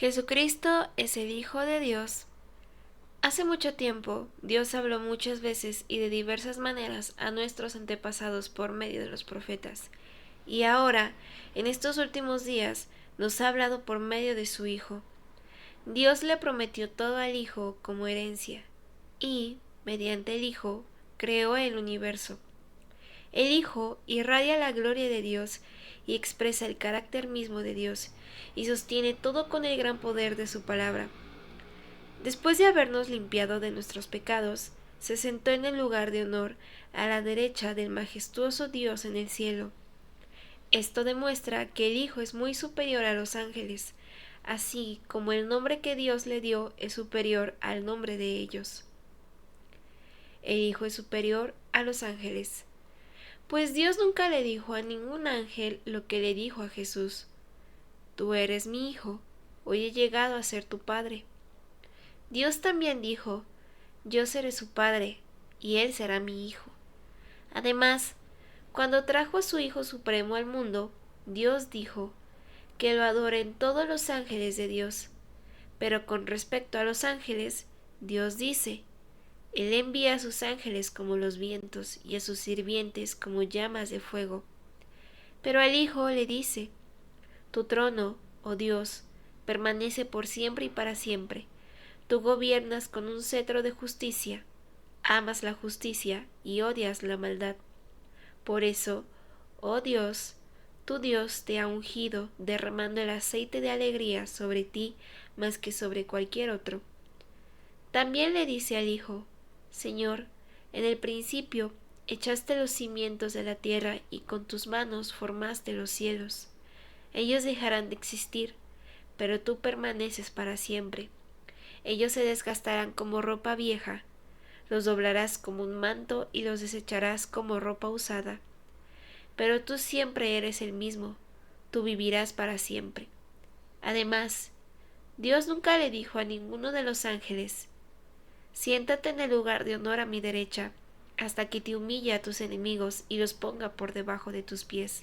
Jesucristo es el Hijo de Dios. Hace mucho tiempo, Dios habló muchas veces y de diversas maneras a nuestros antepasados por medio de los profetas. Y ahora, en estos últimos días, nos ha hablado por medio de su Hijo. Dios le prometió todo al Hijo como herencia, y, mediante el Hijo, creó el universo. El Hijo irradia la gloria de Dios y expresa el carácter mismo de Dios, y sostiene todo con el gran poder de su palabra. Después de habernos limpiado de nuestros pecados, se sentó en el lugar de honor a la derecha del majestuoso Dios en el cielo. Esto demuestra que el Hijo es muy superior a los ángeles, así como el nombre que Dios le dio es superior al nombre de ellos. El Hijo es superior a los ángeles, pues Dios nunca le dijo a ningún ángel lo que le dijo a Jesús: Tú eres mi Hijo, hoy he llegado a ser tu Padre. Dios también dijo: Yo seré su Padre, y él será mi Hijo. Además, cuando trajo a su Hijo Supremo al mundo, Dios dijo que lo adoren todos los ángeles de Dios. Pero con respecto a los ángeles, Dios dice: Él envía a sus ángeles como los vientos y a sus sirvientes como llamas de fuego. Pero al Hijo le dice: Tu trono, oh Dios, permanece por siempre y para siempre. Tú gobiernas con un cetro de justicia, amas la justicia y odias la maldad. Por eso, oh Dios, tu Dios te ha ungido, derramando el aceite de alegría sobre ti más que sobre cualquier otro. También le dice al Hijo: Señor, en el principio echaste los cimientos de la tierra y con tus manos formaste los cielos. Ellos dejarán de existir, pero tú permaneces para siempre. Ellos se desgastarán como ropa vieja, los doblarás como un manto y los desecharás como ropa usada. Pero tú siempre eres el mismo, tú vivirás para siempre. Además, Dios nunca le dijo a ninguno de los ángeles: Siéntate en el lugar de honor a mi derecha, hasta que te humille a tus enemigos y los ponga por debajo de tus pies.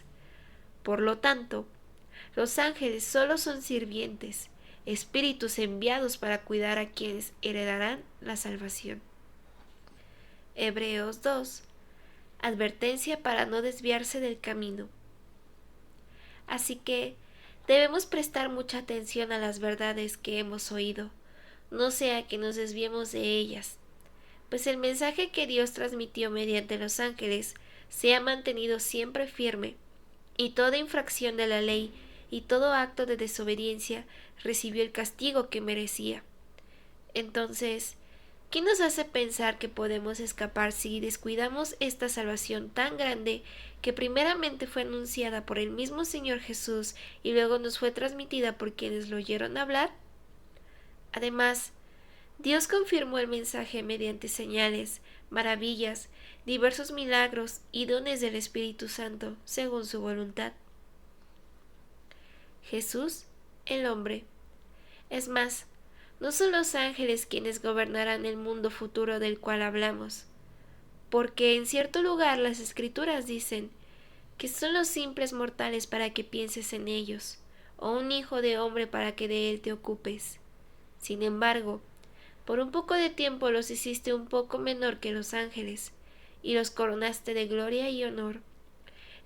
Por lo tanto, los ángeles solo son sirvientes, espíritus enviados para cuidar a quienes heredarán la salvación. Hebreos 2. Advertencia para no desviarse del camino. Así que debemos prestar mucha atención a las verdades que hemos oído, no sea que nos desviemos de ellas, pues el mensaje que Dios transmitió mediante los ángeles se ha mantenido siempre firme, y toda infracción de la ley y todo acto de desobediencia recibió el castigo que merecía. Entonces, ¿qué nos hace pensar que podemos escapar si descuidamos esta salvación tan grande que primeramente fue anunciada por el mismo Señor Jesús y luego nos fue transmitida por quienes lo oyeron hablar? Además, Dios confirmó el mensaje mediante señales, maravillas, diversos milagros y dones del Espíritu Santo, según su voluntad. Jesús, el hombre. Es más, no son los ángeles quienes gobernarán el mundo futuro del cual hablamos, porque en cierto lugar las Escrituras dicen que son los simples mortales para que pienses en ellos, o un hijo de hombre para que de él te ocupes. Sin embargo, por un poco de tiempo los hiciste un poco menor que los ángeles, y los coronaste de gloria y honor.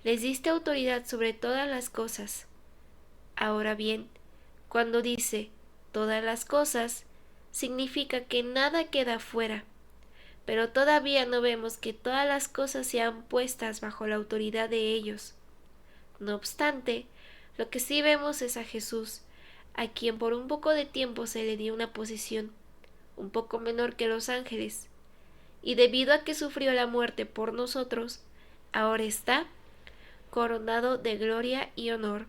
Les diste autoridad sobre todas las cosas. Ahora bien, cuando dice todas las cosas, significa que nada queda fuera, pero todavía no vemos que todas las cosas sean puestas bajo la autoridad de ellos. No obstante, lo que sí vemos es a Jesús, a quien por un poco de tiempo se le dio una posición un poco menor que los ángeles, y debido a que sufrió la muerte por nosotros, ahora está coronado de gloria y honor.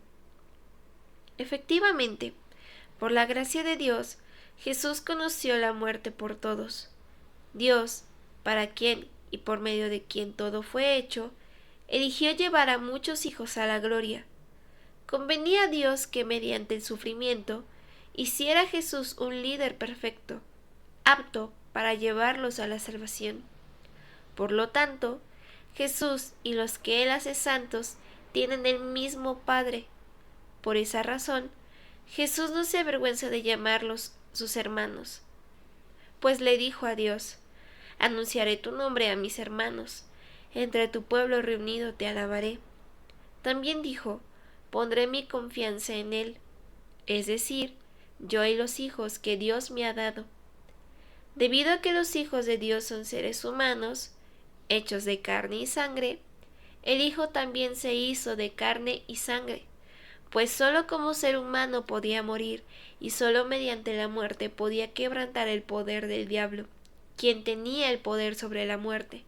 Efectivamente, por la gracia de Dios, Jesús conoció la muerte por todos. Dios, para quien y por medio de quien todo fue hecho, eligió llevar a muchos hijos a la gloria. Convenía a Dios que mediante el sufrimiento hiciera a Jesús un líder perfecto, apto para llevarlos a la salvación. Por lo tanto, Jesús y los que Él hace santos tienen el mismo Padre. Por esa razón, Jesús no se avergüenza de llamarlos sus hermanos, pues le dijo a Dios: anunciaré tu nombre a mis hermanos, entre tu pueblo reunido te alabaré. También dijo: pondré mi confianza en él, es decir, yo y los hijos que Dios me ha dado. Debido a que los hijos de Dios son seres humanos, hechos de carne y sangre, el Hijo también se hizo de carne y sangre, pues sólo como ser humano podía morir, y sólo mediante la muerte podía quebrantar el poder del diablo, quien tenía el poder sobre la muerte.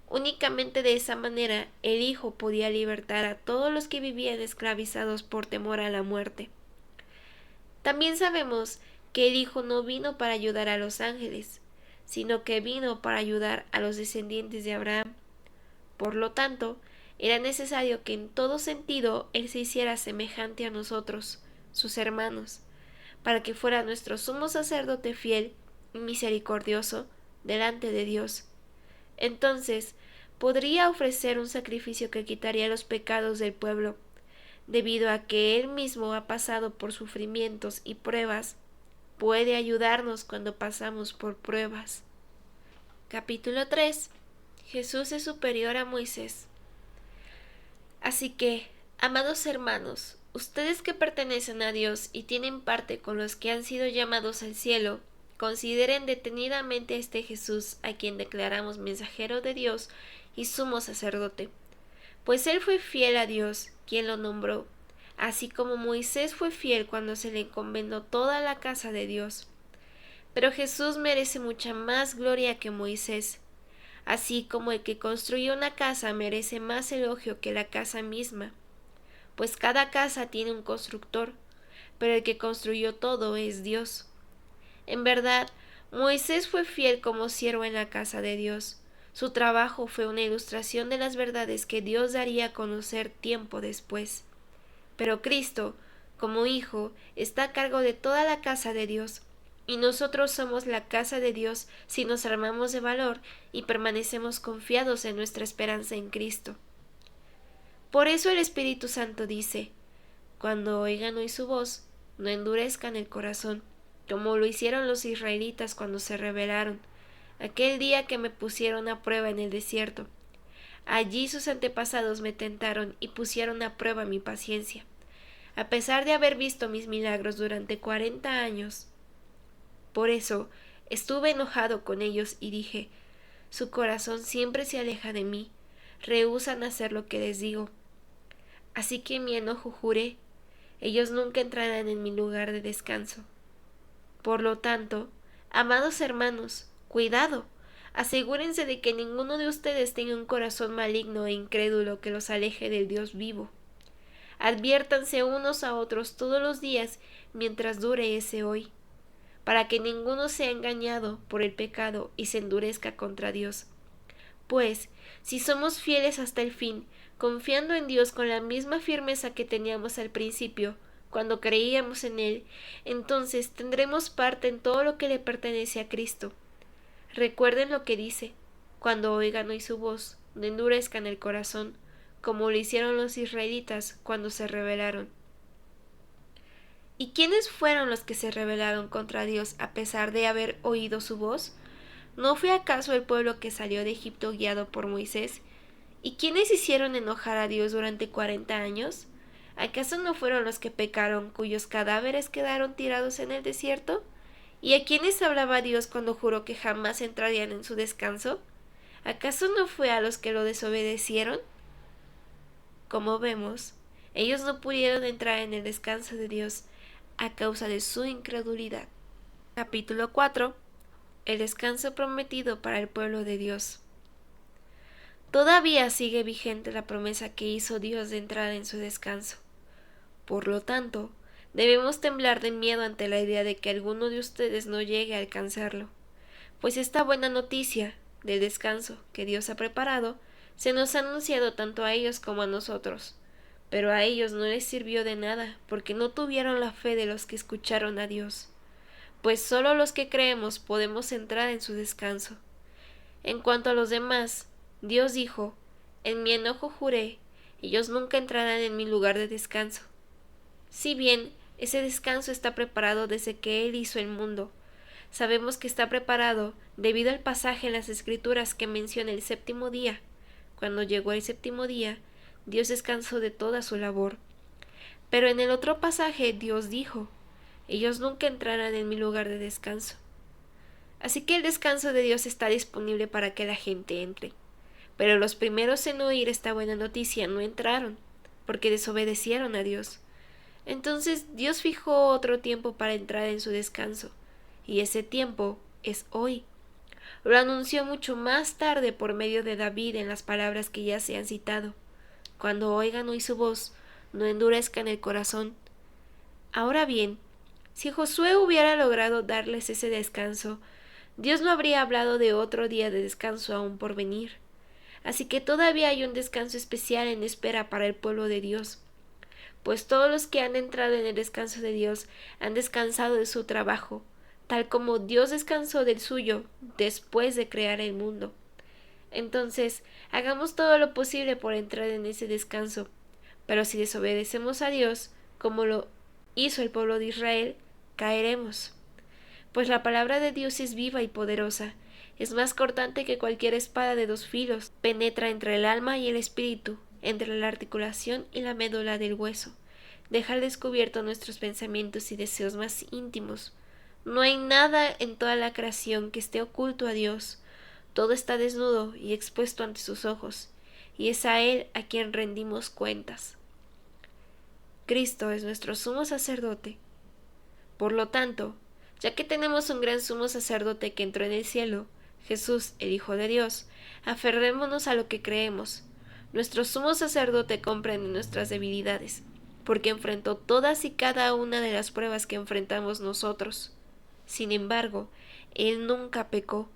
Únicamente de esa manera el Hijo podía libertar a todos los que vivían esclavizados por temor a la muerte. También sabemos que el Hijo no vino para ayudar a los ángeles, sino que vino para ayudar a los descendientes de Abraham. Por lo tanto, era necesario que en todo sentido Él se hiciera semejante a nosotros, sus hermanos, para que fuera nuestro sumo sacerdote fiel y misericordioso delante de Dios. Entonces, podría ofrecer un sacrificio que quitaría los pecados del pueblo, debido a que Él mismo ha pasado por sufrimientos y pruebas. Puede ayudarnos cuando pasamos por pruebas. Capítulo 3. Jesús es superior a Moisés. Así que, amados hermanos, ustedes que pertenecen a Dios y tienen parte con los que han sido llamados al cielo, consideren detenidamente a este Jesús, a quien declaramos mensajero de Dios y sumo sacerdote, pues él fue fiel a Dios, quien lo nombró, así como Moisés fue fiel cuando se le encomendó toda la casa de Dios. Pero Jesús merece mucha más gloria que Moisés, así como el que construyó una casa merece más elogio que la casa misma, pues cada casa tiene un constructor, pero el que construyó todo es Dios. En verdad, Moisés fue fiel como siervo en la casa de Dios. Su trabajo fue una ilustración de las verdades que Dios daría a conocer tiempo después. Pero Cristo, como Hijo, está a cargo de toda la casa de Dios, y nosotros somos la casa de Dios si nos armamos de valor y permanecemos confiados en nuestra esperanza en Cristo. Por eso el Espíritu Santo dice: cuando oigan hoy su voz, no endurezcan el corazón, como lo hicieron los israelitas cuando se rebelaron, aquel día que me pusieron a prueba en el desierto. Allí sus antepasados me tentaron y pusieron a prueba mi paciencia, a pesar de haber visto mis milagros durante 40 años. Por eso estuve enojado con ellos y dije: su corazón siempre se aleja de mí, rehúsan hacer lo que les digo. Así que en mi enojo juré: ellos nunca entrarán en mi lugar de descanso. Por lo tanto, amados hermanos, cuidado, asegúrense de que ninguno de ustedes tenga un corazón maligno e incrédulo que los aleje del Dios vivo. Adviértanse unos a otros todos los días mientras dure ese hoy, para que ninguno sea engañado por el pecado y se endurezca contra Dios. Pues, si somos fieles hasta el fin, confiando en Dios con la misma firmeza que teníamos al principio, cuando creíamos en Él, entonces tendremos parte en todo lo que le pertenece a Cristo. Recuerden lo que dice: cuando oigan hoy su voz, no endurezcan el corazón, como lo hicieron los israelitas cuando se rebelaron. ¿Y quiénes fueron los que se rebelaron contra Dios a pesar de haber oído su voz? ¿No fue acaso el pueblo que salió de Egipto guiado por Moisés? ¿Y quiénes hicieron enojar a Dios durante 40 años? ¿Acaso no fueron los que pecaron, cuyos cadáveres quedaron tirados en el desierto? ¿Y a quiénes hablaba Dios cuando juró que jamás entrarían en su descanso? ¿Acaso no fue a los que lo desobedecieron? Como vemos, ellos no pudieron entrar en el descanso de Dios a causa de su incredulidad. Capítulo 4. El descanso prometido para el pueblo de Dios. Todavía sigue vigente la promesa que hizo Dios de entrar en su descanso. Por lo tanto, debemos temblar de miedo ante la idea de que alguno de ustedes no llegue a alcanzarlo, pues esta buena noticia del descanso que Dios ha preparado se nos ha anunciado tanto a ellos como a nosotros, pero a ellos no les sirvió de nada porque no tuvieron la fe de los que escucharon a Dios, pues solo los que creemos podemos entrar en su descanso. En cuanto a los demás, Dios dijo: en mi enojo juré, ellos nunca entrarán en mi lugar de descanso. Si bien Ese descanso está preparado desde que Él hizo el mundo. Sabemos que está preparado debido al pasaje en las Escrituras que menciona el séptimo día. Cuando llegó el séptimo día, Dios descansó de toda su labor. Pero en el otro pasaje Dios dijo: ellos nunca entrarán en mi lugar de descanso. Así que el descanso de Dios está disponible para que la gente entre. Pero los primeros en oír esta buena noticia no entraron, porque desobedecieron a Dios. Entonces Dios fijó otro tiempo para entrar en su descanso, y ese tiempo es hoy. Lo anunció mucho más tarde por medio de David en las palabras que ya se han citado. Cuando oigan hoy su voz, no endurezcan el corazón. Ahora bien, si Josué hubiera logrado darles ese descanso, Dios no habría hablado de otro día de descanso aún por venir. Así que todavía hay un descanso especial en espera para el pueblo de Dios, pues todos los que han entrado en el descanso de Dios han descansado de su trabajo, tal como Dios descansó del suyo después de crear el mundo. Entonces, hagamos todo lo posible por entrar en ese descanso, pero si desobedecemos a Dios, como lo hizo el pueblo de Israel, caeremos. Pues la palabra de Dios es viva y poderosa, es más cortante que cualquier espada de dos filos, penetra entre el alma y el espíritu, entre la articulación y la médula del hueso, deja al descubierto nuestros pensamientos y deseos más íntimos. No hay nada en toda la creación que esté oculto a Dios, todo está desnudo y expuesto ante sus ojos, y es a Él a quien rendimos cuentas. Cristo es nuestro sumo sacerdote. Por lo tanto, ya que tenemos un gran sumo sacerdote que entró en el cielo, Jesús, el Hijo de Dios, aferrémonos a lo que creemos. Nuestro sumo sacerdote comprende nuestras debilidades, porque enfrentó todas y cada una de las pruebas que enfrentamos nosotros. Sin embargo, Él nunca pecó.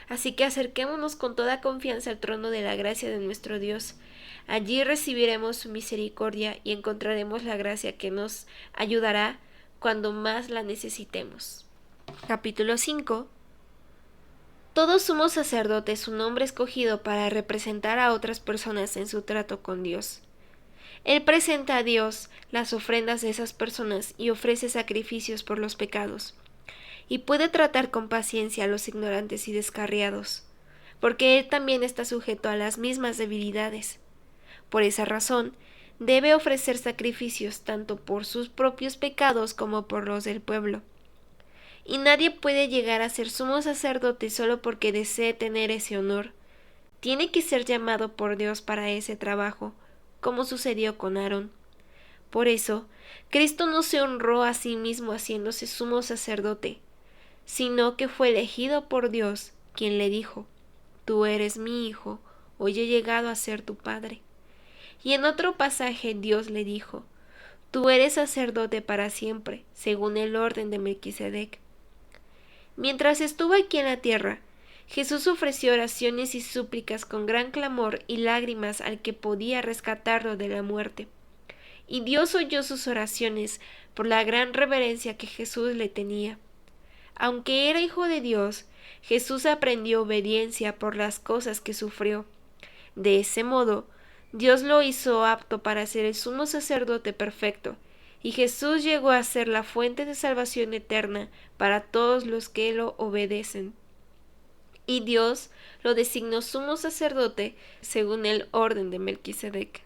Así que acerquémonos con toda confianza al trono de la gracia de nuestro Dios. Allí recibiremos su misericordia y encontraremos la gracia que nos ayudará cuando más la necesitemos. Capítulo 5. Todo sumo sacerdote es un hombre escogido para representar a otras personas en su trato con Dios. Él presenta a Dios las ofrendas de esas personas y ofrece sacrificios por los pecados, y puede tratar con paciencia a los ignorantes y descarriados, porque él también está sujeto a las mismas debilidades. Por esa razón, debe ofrecer sacrificios tanto por sus propios pecados como por los del pueblo. Y nadie puede llegar a ser sumo sacerdote solo porque desee tener ese honor. Tiene que ser llamado por Dios para ese trabajo, como sucedió con Aarón. Por eso, Cristo no se honró a sí mismo haciéndose sumo sacerdote, sino que fue elegido por Dios, quien le dijo: Tú eres mi hijo, hoy he llegado a ser tu padre. Y en otro pasaje Dios le dijo: Tú eres sacerdote para siempre, según el orden de Melquisedec. Mientras estuvo aquí en la tierra, Jesús ofreció oraciones y súplicas con gran clamor y lágrimas al que podía rescatarlo de la muerte. Y Dios oyó sus oraciones por la gran reverencia que Jesús le tenía. Aunque era hijo de Dios, Jesús aprendió obediencia por las cosas que sufrió. De ese modo, Dios lo hizo apto para ser el sumo sacerdote perfecto, y Jesús llegó a ser la fuente de salvación eterna para todos los que lo obedecen. Y Dios lo designó sumo sacerdote según el orden de Melquisedec.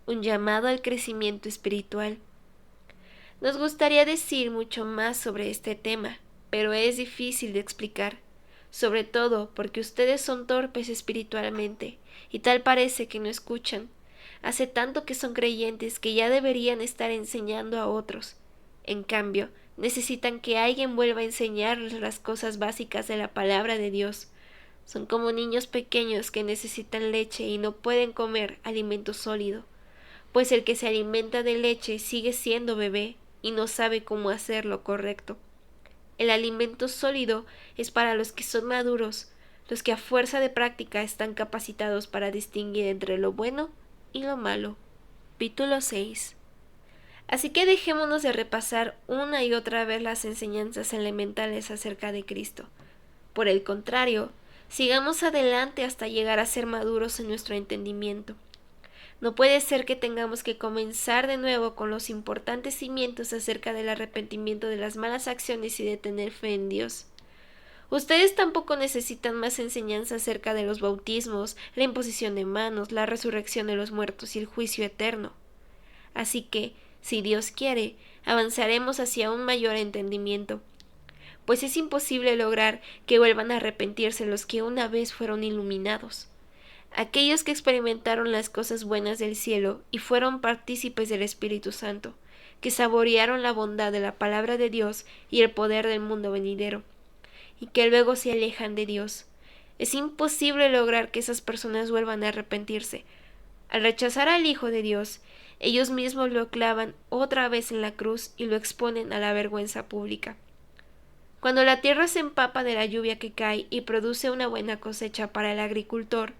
Un llamado al crecimiento espiritual. Nos gustaría decir mucho más sobre este tema, pero es difícil de explicar, sobre todo porque ustedes son torpes espiritualmente y tal parece que no escuchan. Hace tanto que son creyentes que ya deberían estar enseñando a otros. En cambio, necesitan que alguien vuelva a enseñarles las cosas básicas de la palabra de Dios. Son como niños pequeños que necesitan leche y no pueden comer alimento sólido, pues el que se alimenta de leche sigue siendo bebé y no sabe cómo hacer lo correcto. El alimento sólido es para los que son maduros, los que a fuerza de práctica están capacitados para distinguir entre lo bueno y lo malo. Capítulo 6. Así que dejémonos de repasar una y otra vez las enseñanzas elementales acerca de Cristo. Por el contrario, sigamos adelante hasta llegar a ser maduros en nuestro entendimiento. No puede ser que tengamos que comenzar de nuevo con los importantes cimientos acerca del arrepentimiento de las malas acciones y de tener fe en Dios. Ustedes tampoco necesitan más enseñanza acerca de los bautismos, la imposición de manos, la resurrección de los muertos y el juicio eterno. Así que, si Dios quiere, avanzaremos hacia un mayor entendimiento, pues es imposible lograr que vuelvan a arrepentirse los que una vez fueron iluminados. Aquellos que experimentaron las cosas buenas del cielo y fueron partícipes del Espíritu Santo, que saborearon la bondad de la palabra de Dios y el poder del mundo venidero, y que luego se alejan de Dios. Es imposible lograr que esas personas vuelvan a arrepentirse. Al rechazar al Hijo de Dios, ellos mismos lo clavan otra vez en la cruz y lo exponen a la vergüenza pública. Cuando la tierra se empapa de la lluvia que cae y produce una buena cosecha para el agricultor,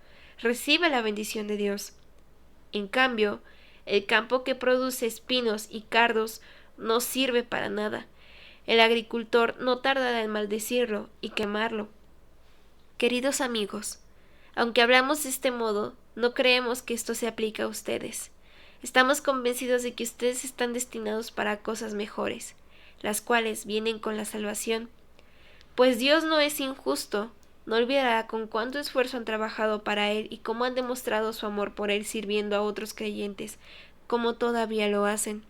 recibe la bendición de Dios. En cambio, el campo que produce espinos y cardos no sirve para nada. El agricultor no tardará en maldecirlo y quemarlo. Queridos amigos, aunque hablamos de este modo, no creemos que esto se aplique a ustedes. Estamos convencidos de que ustedes están destinados para cosas mejores, las cuales vienen con la salvación. Pues Dios no es injusto, no olvidará con cuánto esfuerzo han trabajado para Él y cómo han demostrado su amor por Él sirviendo a otros creyentes, como todavía lo hacen.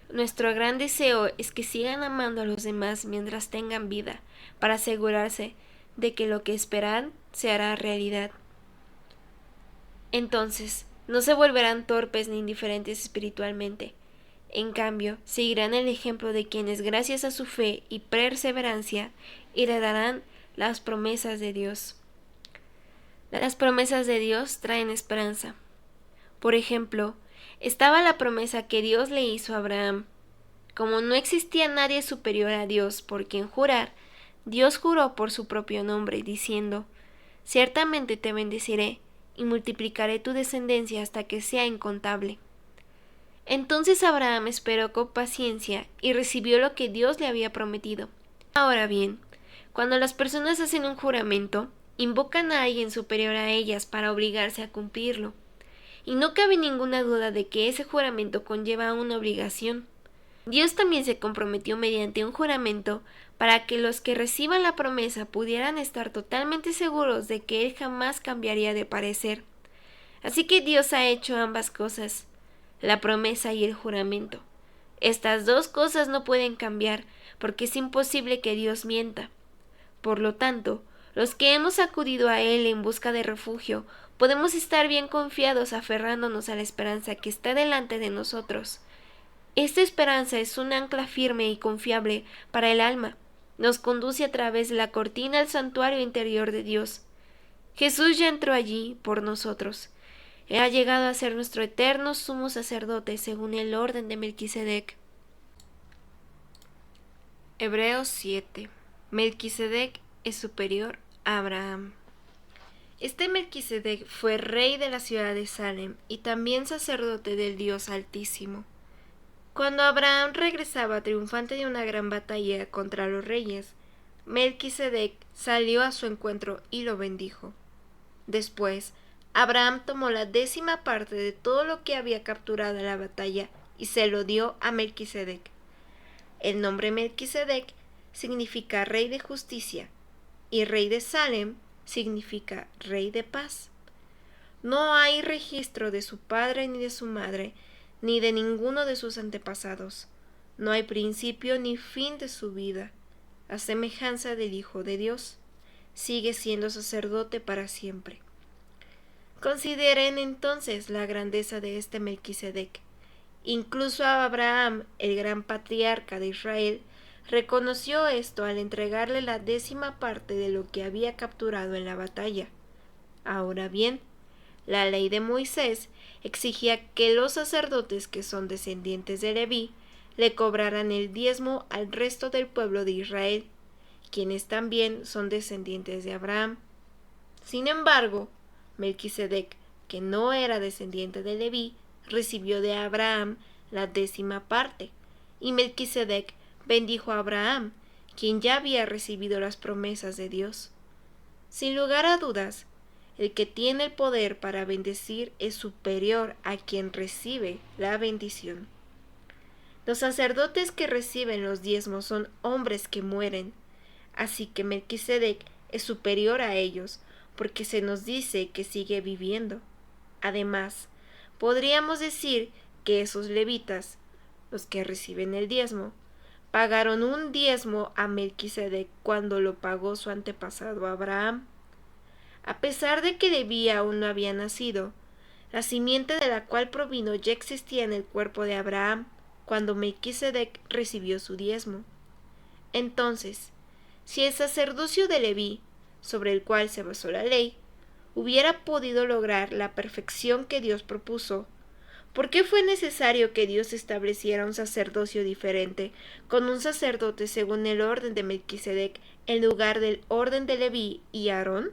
Nuestro gran deseo es que sigan amando a los demás mientras tengan vida, para asegurarse de que lo que esperan se hará realidad. Entonces, no se volverán torpes ni indiferentes espiritualmente. En cambio, seguirán el ejemplo de quienes, gracias a su fe y perseverancia, heredarán las promesas de Dios. Las promesas de Dios traen esperanza. Por ejemplo, estaba la promesa que Dios le hizo a Abraham. Como no existía nadie superior a Dios por quien jurar, Dios juró por su propio nombre, diciendo: «Ciertamente te bendeciré, y multiplicaré tu descendencia hasta que sea incontable». Entonces Abraham esperó con paciencia y recibió lo que Dios le había prometido. Ahora bien, cuando las personas hacen un juramento, invocan a alguien superior a ellas para obligarse a cumplirlo. Y no cabe ninguna duda de que ese juramento conlleva una obligación. Dios también se comprometió mediante un juramento para que los que reciban la promesa pudieran estar totalmente seguros de que Él jamás cambiaría de parecer. Así que Dios ha hecho ambas cosas, la promesa y el juramento. Estas dos cosas no pueden cambiar, porque es imposible que Dios mienta. Por lo tanto, los que hemos acudido a Él en busca de refugio, podemos estar bien confiados aferrándonos a la esperanza que está delante de nosotros. Esta esperanza es un ancla firme y confiable para el alma. Nos conduce a través de la cortina al santuario interior de Dios. Jesús ya entró allí por nosotros. Él ha llegado a ser nuestro eterno sumo sacerdote según el orden de Melquisedec. Hebreos 7. Melquisedec es superior a Abraham. Este Melquisedec fue rey de la ciudad de Salem y también sacerdote del Dios Altísimo. Cuando Abraham regresaba triunfante de una gran batalla contra los reyes, Melquisedec salió a su encuentro y lo bendijo. Después, Abraham tomó la 10ª parte de todo lo que había capturado en la batalla y se lo dio a Melquisedec. El nombre Melquisedec significa rey de justicia y rey de Salem significa rey de paz. No hay registro de su padre ni de su madre, ni de ninguno de sus antepasados. No hay principio ni fin de su vida. A semejanza del Hijo de Dios, sigue siendo sacerdote para siempre. Consideren entonces la grandeza de este Melquisedec. Incluso Abraham, el gran patriarca de Israel, reconoció esto al entregarle la 10ª parte de lo que había capturado en la batalla. Ahora bien, la ley de Moisés exigía que los sacerdotes que son descendientes de Leví le cobraran el diezmo al resto del pueblo de Israel, quienes también son descendientes de Abraham. Sin embargo, Melquisedec, que no era descendiente de Leví, recibió de Abraham la 10ª parte, y Melquisedec bendijo a Abraham, quien ya había recibido las promesas de Dios. Sin lugar a dudas, El que tiene el poder para bendecir es superior a quien recibe la bendición. Los sacerdotes que reciben los diezmos son hombres que mueren, así que Melquisedec es superior a ellos, porque se nos dice que sigue viviendo. Además, podríamos decir que esos levitas, los que reciben el diezmo, pagaron un diezmo a Melquisedec cuando lo pagó su antepasado Abraham. A pesar de que Leví aún no había nacido, la simiente de la cual provino ya existía en el cuerpo de Abraham cuando Melquisedec recibió su diezmo. Entonces, si el sacerdocio de Leví, sobre el cual se basó la ley, hubiera podido lograr la perfección que Dios propuso, ¿por qué fue necesario que Dios estableciera un sacerdocio diferente, con un sacerdote según el orden de Melquisedec, en lugar del orden de Leví y Aarón?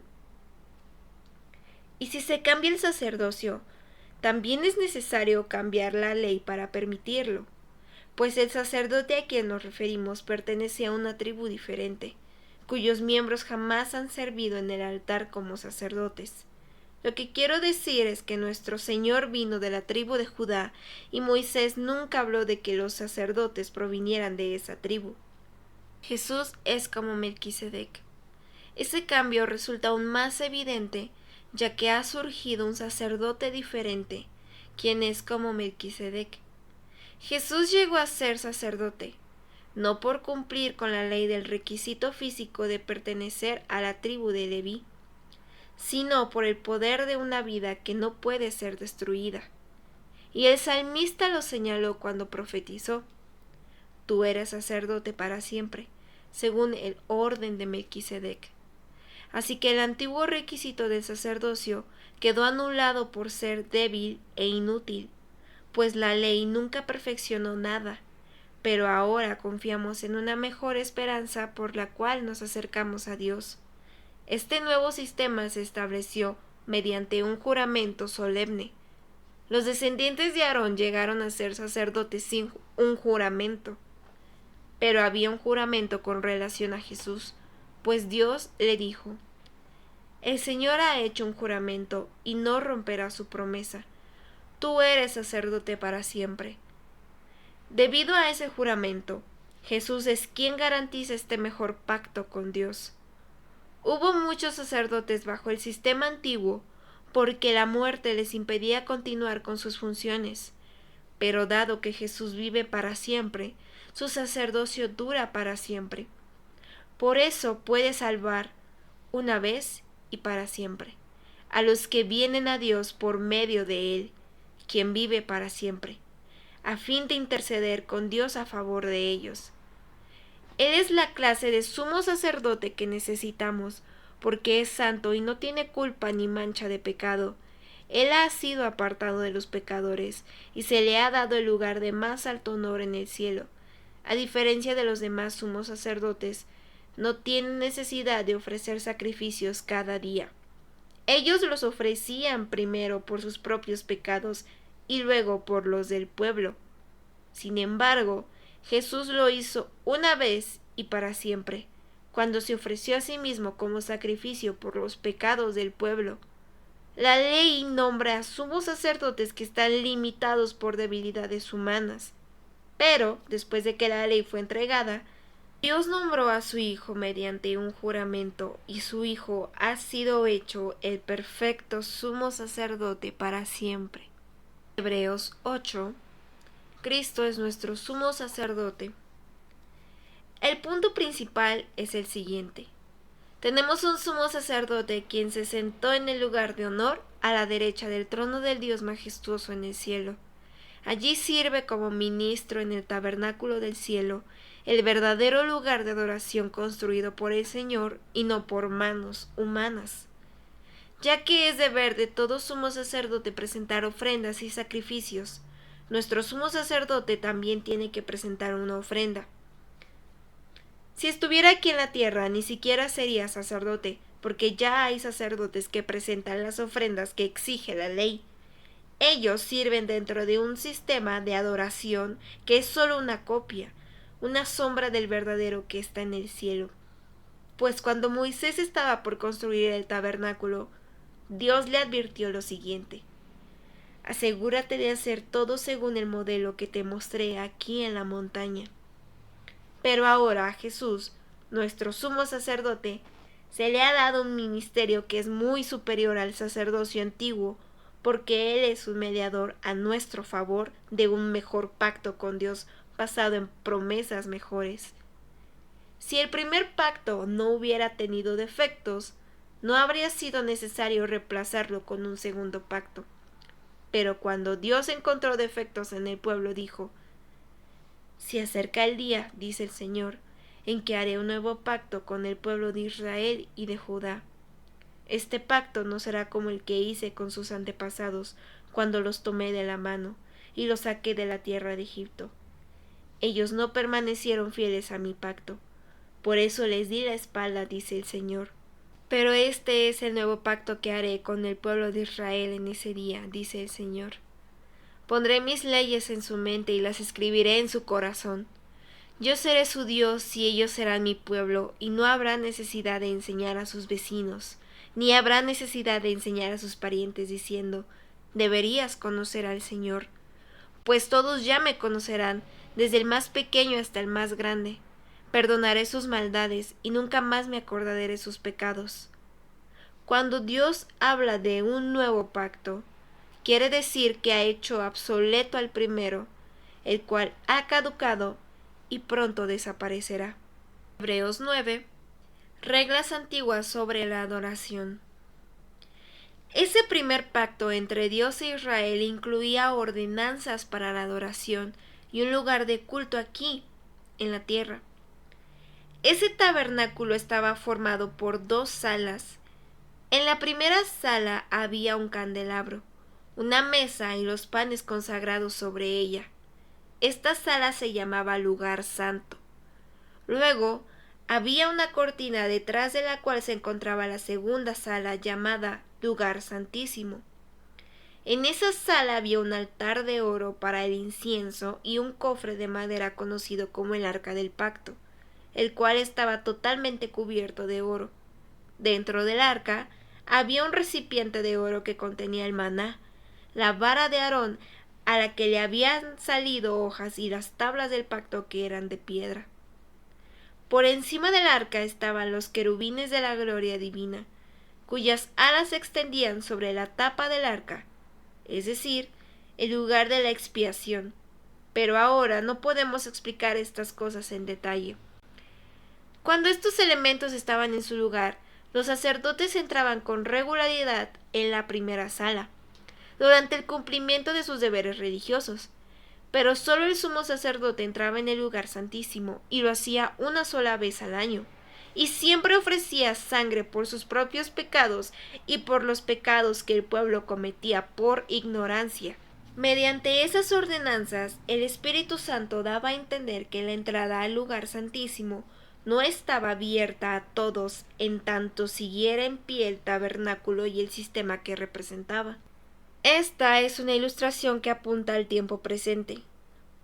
Y si se cambia el sacerdocio, también es necesario cambiar la ley para permitirlo, pues el sacerdote a quien nos referimos pertenece a una tribu diferente, cuyos miembros jamás han servido en el altar como sacerdotes. Lo que quiero decir es que nuestro Señor vino de la tribu de Judá y Moisés nunca habló de que los sacerdotes provinieran de esa tribu. Jesús es como Melquisedec. Ese cambio resulta aún más evidente ya que ha surgido un sacerdote diferente, quien es como Melquisedec. Jesús llegó a ser sacerdote, no por cumplir con la ley del requisito físico de pertenecer a la tribu de Leví, sino por el poder de una vida que no puede ser destruida. Y el salmista lo señaló cuando profetizó: Tú eres sacerdote para siempre, según el orden de Melquisedec. Así que el antiguo requisito del sacerdocio quedó anulado por ser débil e inútil, pues la ley nunca perfeccionó nada, pero ahora confiamos en una mejor esperanza por la cual nos acercamos a Dios. Este nuevo sistema se estableció mediante un juramento solemne. Los descendientes de Aarón llegaron a ser sacerdotes sin un juramento, pero había un juramento con relación a Jesús, pues Dios le dijo: El Señor ha hecho un juramento y no romperá su promesa. Tú eres sacerdote para siempre. Debido a ese juramento, Jesús es quien garantiza este mejor pacto con Dios. Hubo muchos sacerdotes bajo el sistema antiguo porque la muerte les impedía continuar con sus funciones, pero dado que Jesús vive para siempre, su sacerdocio dura para siempre. Por eso puede salvar una vez y para siempre a los que vienen a Dios por medio de Él, quien vive para siempre, a fin de interceder con Dios a favor de ellos. Él es la clase de sumo sacerdote que necesitamos, porque es santo y no tiene culpa ni mancha de pecado. Él ha sido apartado de los pecadores, y se le ha dado el lugar de más alto honor en el cielo. A diferencia de los demás sumos sacerdotes, no tienen necesidad de ofrecer sacrificios cada día. Ellos los ofrecían primero por sus propios pecados y luego por los del pueblo. Sin embargo, Jesús lo hizo una vez y para siempre, cuando se ofreció a sí mismo como sacrificio por los pecados del pueblo. La ley nombra a sumos sacerdotes que están limitados por debilidades humanas. Pero, después de que la ley fue entregada, Dios nombró a su Hijo mediante un juramento, y su Hijo ha sido hecho el perfecto sumo sacerdote para siempre. Hebreos 8. Cristo es nuestro sumo sacerdote. El punto principal es el siguiente. Tenemos un sumo sacerdote quien se sentó en el lugar de honor a la derecha del trono del Dios majestuoso en el cielo. Allí sirve como ministro en el tabernáculo del cielo, el verdadero lugar de adoración construido por el Señor y no por manos humanas. Ya que es deber de todo sumo sacerdote presentar ofrendas y sacrificios, nuestro sumo sacerdote también tiene que presentar una ofrenda. Si estuviera aquí en la tierra, ni siquiera sería sacerdote, porque ya hay sacerdotes que presentan las ofrendas que exige la ley. Ellos sirven dentro de un sistema de adoración que es solo una copia, una sombra del verdadero que está en el cielo. Pues cuando Moisés estaba por construir el tabernáculo, Dios le advirtió lo siguiente: asegúrate de hacer todo según el modelo que te mostré aquí en la montaña. Pero ahora a Jesús, nuestro sumo sacerdote, se le ha dado un ministerio que es muy superior al sacerdocio antiguo, porque Él es un mediador a nuestro favor de un mejor pacto con Dios basado en promesas mejores. Si el primer pacto no hubiera tenido defectos, no habría sido necesario reemplazarlo con un segundo pacto. Pero cuando Dios encontró defectos en el pueblo, dijo: se acerca el día, dice el Señor, en que haré un nuevo pacto con el pueblo de Israel y de Judá. Este pacto no será como el que hice con sus antepasados cuando los tomé de la mano y los saqué de la tierra de Egipto. Ellos no permanecieron fieles a mi pacto. Por eso les di la espalda, dice el Señor. Pero este es el nuevo pacto que haré con el pueblo de Israel en ese día, dice el Señor. Pondré mis leyes en su mente y las escribiré en su corazón. Yo seré su Dios y ellos serán mi pueblo, y no habrá necesidad de enseñar a sus vecinos, ni habrá necesidad de enseñar a sus parientes diciendo: deberías conocer al Señor, pues todos ya me conocerán, desde el más pequeño hasta el más grande. Perdonaré sus maldades y nunca más me acordaré de sus pecados. Cuando Dios habla de un nuevo pacto, quiere decir que ha hecho obsoleto al primero, el cual ha caducado y pronto desaparecerá. Hebreos 9. Reglas antiguas sobre la adoración. Ese primer pacto entre Dios e Israel incluía ordenanzas para la adoración y un lugar de culto aquí, en la tierra. Ese tabernáculo estaba formado por 2 salas. En la primera sala había un candelabro, una mesa y los panes consagrados sobre ella. Esta sala se llamaba lugar santo. Luego había una cortina detrás de la cual se encontraba la segunda sala llamada lugar santísimo. En esa sala había un altar de oro para el incienso y un cofre de madera conocido como el arca del pacto, el cual estaba totalmente cubierto de oro. Dentro del arca había un recipiente de oro que contenía el maná, la vara de Aarón a la que le habían salido hojas y las tablas del pacto que eran de piedra. Por encima del arca estaban los querubines de la gloria divina, cuyas alas se extendían sobre la tapa del arca, es decir, el lugar de la expiación. Pero ahora no podemos explicar estas cosas en detalle. Cuando estos elementos estaban en su lugar, los sacerdotes entraban con regularidad en la primera sala, durante el cumplimiento de sus deberes religiosos. Pero solo el sumo sacerdote entraba en el lugar santísimo y lo hacía una sola vez al año, y siempre ofrecía sangre por sus propios pecados y por los pecados que el pueblo cometía por ignorancia. Mediante esas ordenanzas, el Espíritu Santo daba a entender que la entrada al lugar santísimo no estaba abierta a todos en tanto siguiera en pie el tabernáculo y el sistema que representaba. Esta es una ilustración que apunta al tiempo presente,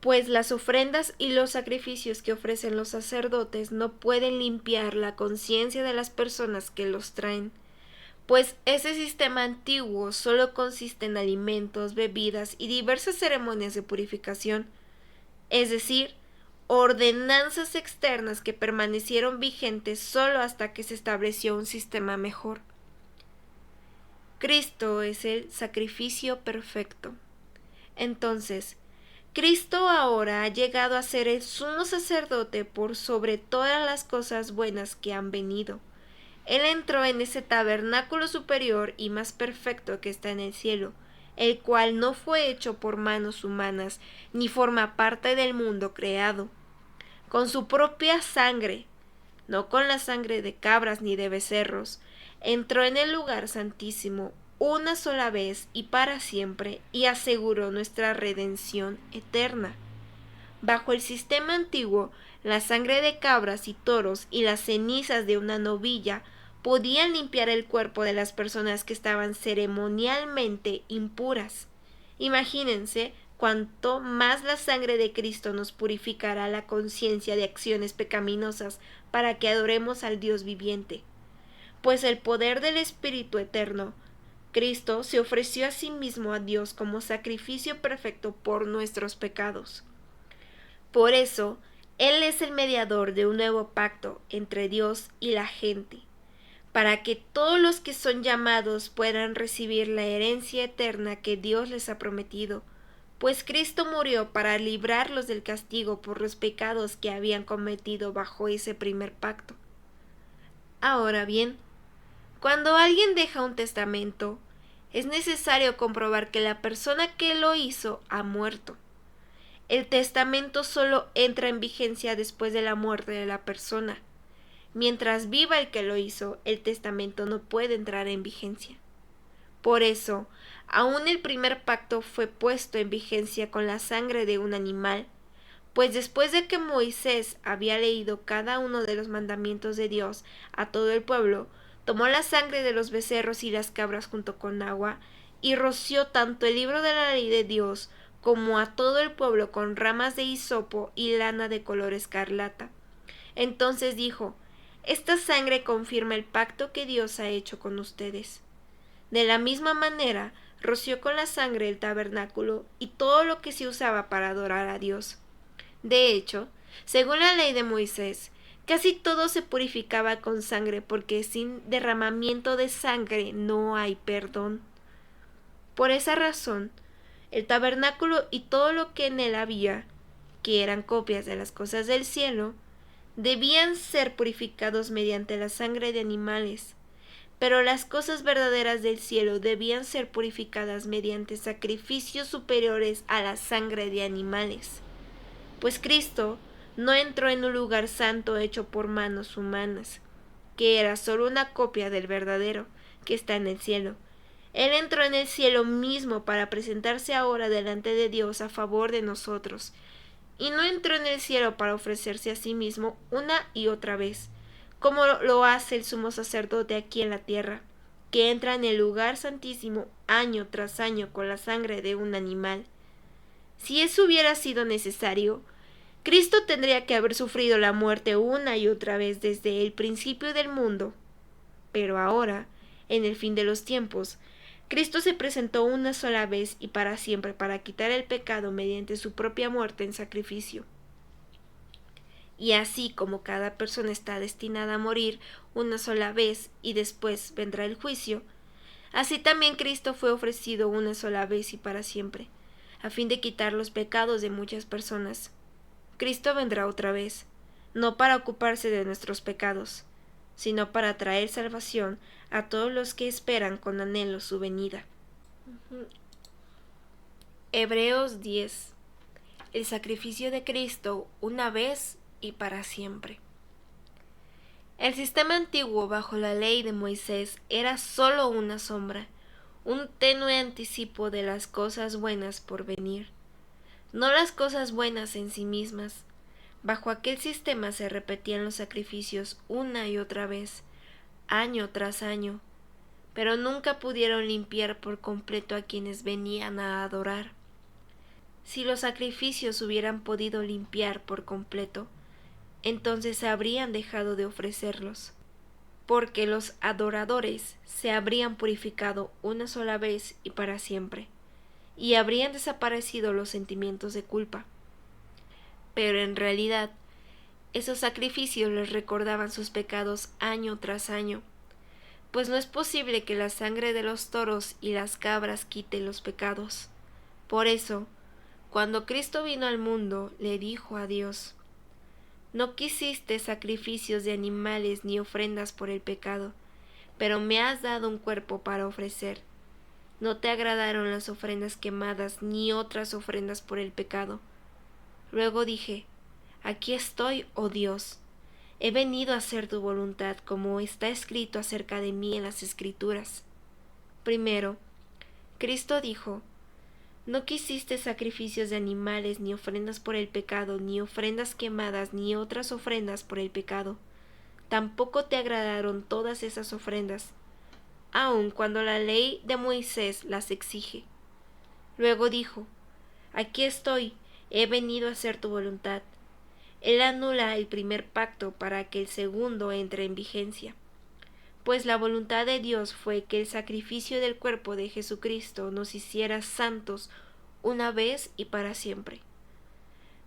pues las ofrendas y los sacrificios que ofrecen los sacerdotes no pueden limpiar la conciencia de las personas que los traen, pues ese sistema antiguo solo consiste en alimentos, bebidas y diversas ceremonias de purificación, es decir, ordenanzas externas que permanecieron vigentes solo hasta que se estableció un sistema mejor. Cristo es el sacrificio perfecto. Entonces, Cristo ahora ha llegado a ser el sumo sacerdote por sobre todas las cosas buenas que han venido. Él entró en ese tabernáculo superior y más perfecto que está en el cielo, el cual no fue hecho por manos humanas, ni forma parte del mundo creado. Con su propia sangre, no con la sangre de cabras ni de becerros, entró en el lugar santísimo una sola vez y para siempre y aseguró nuestra redención eterna. Bajo el sistema antiguo, la sangre de cabras y toros y las cenizas de una novilla podían limpiar el cuerpo de las personas que estaban ceremonialmente impuras. Imagínense cuanto más la sangre de Cristo nos purificará la conciencia de acciones pecaminosas para que adoremos al Dios viviente. Pues el poder del Espíritu Eterno Cristo se ofreció a sí mismo a Dios como sacrificio perfecto por nuestros pecados. Por eso, Él es el mediador de un nuevo pacto entre Dios y la gente, para que todos los que son llamados puedan recibir la herencia eterna que Dios les ha prometido, pues Cristo murió para librarlos del castigo por los pecados que habían cometido bajo ese primer pacto. Ahora bien, cuando alguien deja un testamento, es necesario comprobar que la persona que lo hizo ha muerto. El testamento solo entra en vigencia después de la muerte de la persona. Mientras viva el que lo hizo, el testamento no puede entrar en vigencia. Por eso, aún el primer pacto fue puesto en vigencia con la sangre de un animal, pues después de que Moisés había leído cada uno de los mandamientos de Dios a todo el pueblo, tomó la sangre de los becerros y las cabras junto con agua, y roció tanto el libro de la ley de Dios como a todo el pueblo con ramas de hisopo y lana de color escarlata. Entonces dijo: Esta sangre confirma el pacto que Dios ha hecho con ustedes. De la misma manera, roció con la sangre el tabernáculo y todo lo que se usaba para adorar a Dios. De hecho, según la ley de Moisés, casi todo se purificaba con sangre, porque sin derramamiento de sangre no hay perdón. Por esa razón, el tabernáculo y todo lo que en él había, que eran copias de las cosas del cielo, debían ser purificados mediante la sangre de animales, pero las cosas verdaderas del cielo debían ser purificadas mediante sacrificios superiores a la sangre de animales. Pues Cristo no entró en un lugar santo hecho por manos humanas, que era solo una copia del verdadero, que está en el cielo. Él entró en el cielo mismo para presentarse ahora delante de Dios a favor de nosotros, y no entró en el cielo para ofrecerse a sí mismo una y otra vez, como lo hace el sumo sacerdote aquí en la tierra, que entra en el lugar santísimo año tras año con la sangre de un animal. Si eso hubiera sido necesario, Cristo tendría que haber sufrido la muerte una y otra vez desde el principio del mundo. Pero ahora, en el fin de los tiempos, Cristo se presentó una sola vez y para siempre para quitar el pecado mediante su propia muerte en sacrificio. Y así como cada persona está destinada a morir una sola vez y después vendrá el juicio, así también Cristo fue ofrecido una sola vez y para siempre, a fin de quitar los pecados de muchas personas. Cristo vendrá otra vez, no para ocuparse de nuestros pecados, sino para traer salvación a todos los que esperan con anhelo su venida. Hebreos 10. El sacrificio de Cristo una vez y para siempre. El sistema antiguo bajo la ley de Moisés era sólo una sombra, un tenue anticipo de las cosas buenas por venir, no las cosas buenas en sí mismas. Bajo aquel sistema se repetían los sacrificios una y otra vez, año tras año, pero nunca pudieron limpiar por completo a quienes venían a adorar. Si los sacrificios hubieran podido limpiar por completo, entonces habrían dejado de ofrecerlos, porque los adoradores se habrían purificado una sola vez y para siempre, y habrían desaparecido los sentimientos de culpa. Pero en realidad, esos sacrificios les recordaban sus pecados año tras año, pues no es posible que la sangre de los toros y las cabras quite los pecados. Por eso, cuando Cristo vino al mundo, le dijo a Dios: No quisiste sacrificios de animales ni ofrendas por el pecado, pero me has dado un cuerpo para ofrecer. No te agradaron las ofrendas quemadas ni otras ofrendas por el pecado. Luego dije: Aquí estoy, oh Dios. He venido a hacer tu voluntad, como está escrito acerca de mí en las Escrituras. Primero, Cristo dijo: No quisiste sacrificios de animales, ni ofrendas por el pecado, ni ofrendas quemadas, ni otras ofrendas por el pecado. Tampoco te agradaron todas esas ofrendas, aun cuando la ley de Moisés las exige. Luego dijo: Aquí estoy, he venido a hacer tu voluntad. Él anula el primer pacto para que el segundo entre en vigencia. Pues la voluntad de Dios fue que el sacrificio del cuerpo de Jesucristo nos hiciera santos una vez y para siempre.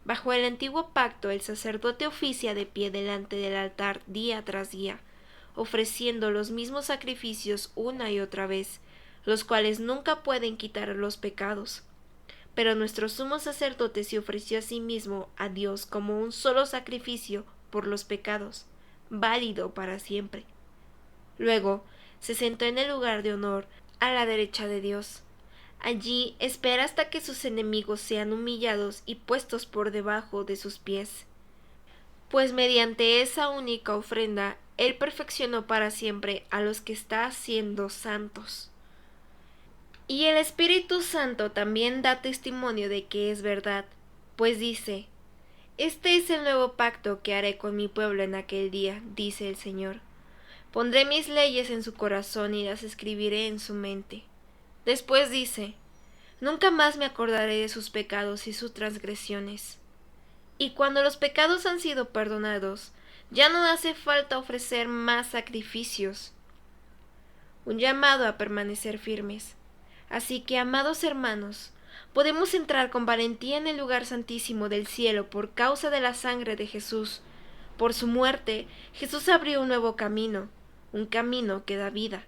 Bajo el antiguo pacto, el sacerdote oficia de pie delante del altar día tras día, ofreciendo los mismos sacrificios una y otra vez, los cuales nunca pueden quitar los pecados. Pero nuestro sumo sacerdote se ofreció a sí mismo a Dios como un solo sacrificio por los pecados, válido para siempre. Luego se sentó en el lugar de honor a la derecha de Dios. Allí espera hasta que sus enemigos sean humillados y puestos por debajo de sus pies. Pues mediante esa única ofrenda, Él perfeccionó para siempre a los que está haciendo santos. Y el Espíritu Santo también da testimonio de que es verdad, pues dice: Este es el nuevo pacto que haré con mi pueblo en aquel día, dice el Señor. Pondré mis leyes en su corazón y las escribiré en su mente. Después dice: Nunca más me acordaré de sus pecados y sus transgresiones. Y cuando los pecados han sido perdonados, ya no hace falta ofrecer más sacrificios. Un llamado a permanecer firmes. Así que, amados hermanos, podemos entrar con valentía en el lugar santísimo del cielo por causa de la sangre de Jesús. Por su muerte, Jesús abrió un nuevo camino, un camino que da vida,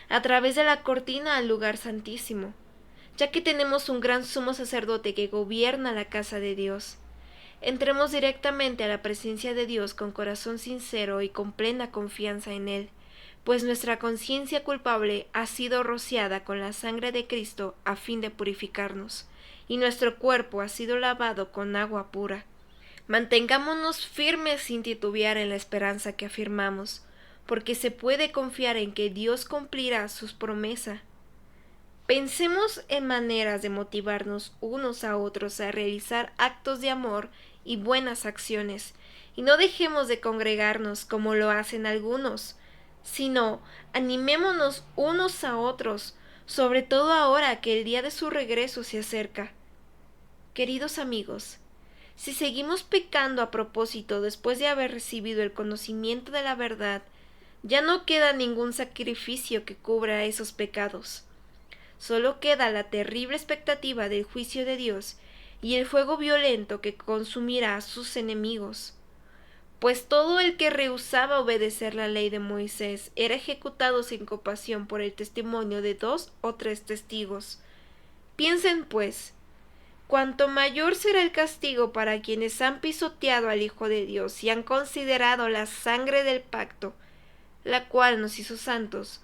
a través de la cortina al lugar santísimo, ya que tenemos un gran sumo sacerdote que gobierna la casa de Dios. Entremos directamente a la presencia de Dios con corazón sincero y con plena confianza en Él, pues nuestra conciencia culpable ha sido rociada con la sangre de Cristo a fin de purificarnos, y nuestro cuerpo ha sido lavado con agua pura. Mantengámonos firmes sin titubear en la esperanza que afirmamos, porque se puede confiar en que Dios cumplirá sus promesas. Pensemos en maneras de motivarnos unos a otros a realizar actos de amor y buenas acciones, y no dejemos de congregarnos como lo hacen algunos, sino animémonos unos a otros, sobre todo ahora que el día de su regreso se acerca. Queridos amigos, si seguimos pecando a propósito después de haber recibido el conocimiento de la verdad, ya no queda ningún sacrificio que cubra esos pecados. Solo queda la terrible expectativa del juicio de Dios y el fuego violento que consumirá a sus enemigos. Pues todo el que rehusaba obedecer la ley de Moisés era ejecutado sin compasión por el testimonio de 2 o 3 testigos. Piensen, pues, cuanto mayor será el castigo para quienes han pisoteado al Hijo de Dios y han considerado la sangre del pacto, la cual nos hizo santos,